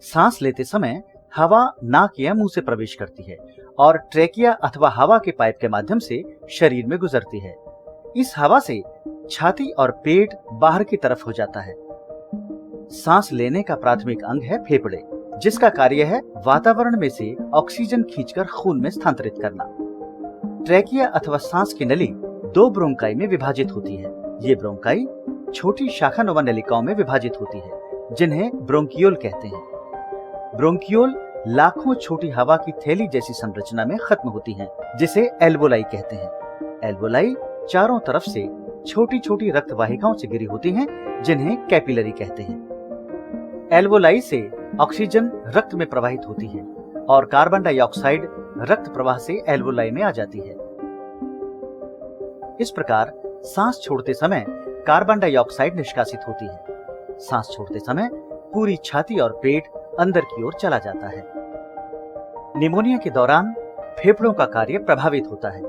सांस लेते समय हवा नाक या मुंह से प्रवेश करती है और ट्रेकिया अथवा हवा के पाइप के माध्यम से शरीर में गुजरती है। इस हवा से छाती और पेट बाहर की तरफ हो जाता है। सांस लेने का प्राथमिक अंग है फेफड़े, जिसका कार्य है वातावरण में से ऑक्सीजन खींचकर खून में स्थानांतरित करना। ट्रेकिया अथवा सांस की नली दो ब्रोंकाई में विभाजित होती है। ये ब्रोंकाई छोटी शाखानुमा नलिकाओं में विभाजित होती है, जिन्हें ब्रोंकियोल कहते हैं। ब्रोंकियोल लाखों छोटी हवा की थैली जैसी संरचना में खत्म होती हैं, जिसे एल्वोलाई कहते हैं। एल्वोलाई चारों तरफ से छोटी छोटी रक्त वाहिकाओं से घिरी होती हैं, जिन्हें कैपिलरी कहते हैं। एल्वोलाई से ऑक्सीजन रक्त में प्रवाहित होती है और कार्बन डाइऑक्साइड रक्त प्रवाह से एल्वोलाई में आ जाती है। इस प्रकार सांस छोड़ते समय कार्बन डाइऑक्साइड निष्कासित होती है। सांस छोड़ते समय पूरी छाती और पेट अंदर की ओर चला जाता है। निमोनिया के दौरान फेफड़ों का कार्य प्रभावित होता है।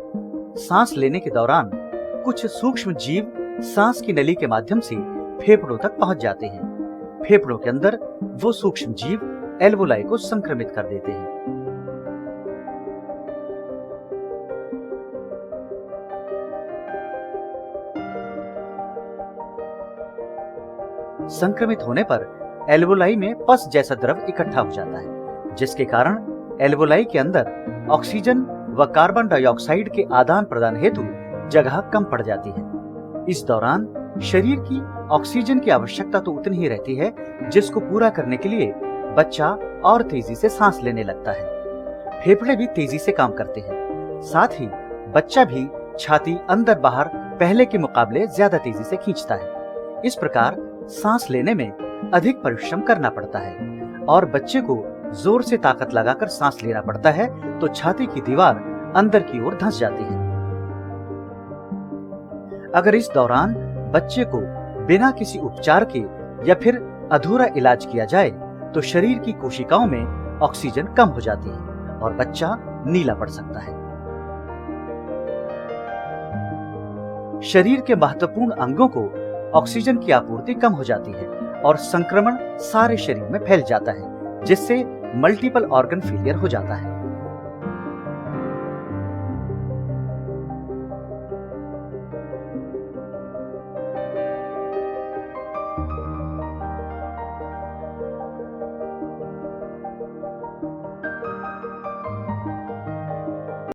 सांस लेने के दौरान कुछ सूक्ष्म जीव सांस की नली के माध्यम से फेफड़ों तक पहुंच जाते हैं। फेफड़ों के अंदर वो सूक्ष्म जीव एल्वोलाई को संक्रमित कर देते हैं। संक्रमित होने पर एल्वोलाई में पस जैसा द्रव इकट्ठा हो जाता है, जिसके कारण एल्वोलाई के अंदर ऑक्सीजन व कार्बन डाइऑक्साइड के आदान प्रदान हेतु जगह कम पड़ जाती है। इस दौरान शरीर की ऑक्सीजन की आवश्यकता तो उतनी ही रहती है, जिसको पूरा करने के लिए बच्चा और तेजी से सांस लेने लगता है। फेफड़े भी तेजी से काम करते हैं। साथ ही बच्चा भी छाती अंदर बाहर पहले के मुकाबले ज्यादा तेजी से खींचता है। इस प्रकार सांस लेने में अधिक परिश्रम करना पड़ता है और बच्चे को जोर से ताकत लगाकर सांस लेना पड़ता है, तो छाती की दीवार अंदर की ओर धंस जाती है। अगर इस दौरान बच्चे को बिना किसी उपचार के या फिर अधूरा इलाज किया जाए तो शरीर की कोशिकाओं में ऑक्सीजन कम हो जाती है और बच्चा नीला पड़ सकता है। शरीर के महत्वपूर्ण अंगों को ऑक्सीजन की आपूर्ति कम हो जाती है और संक्रमण सारे शरीर में फैल जाता है, जिससे मल्टीपल ऑर्गन फेलियर हो जाता है।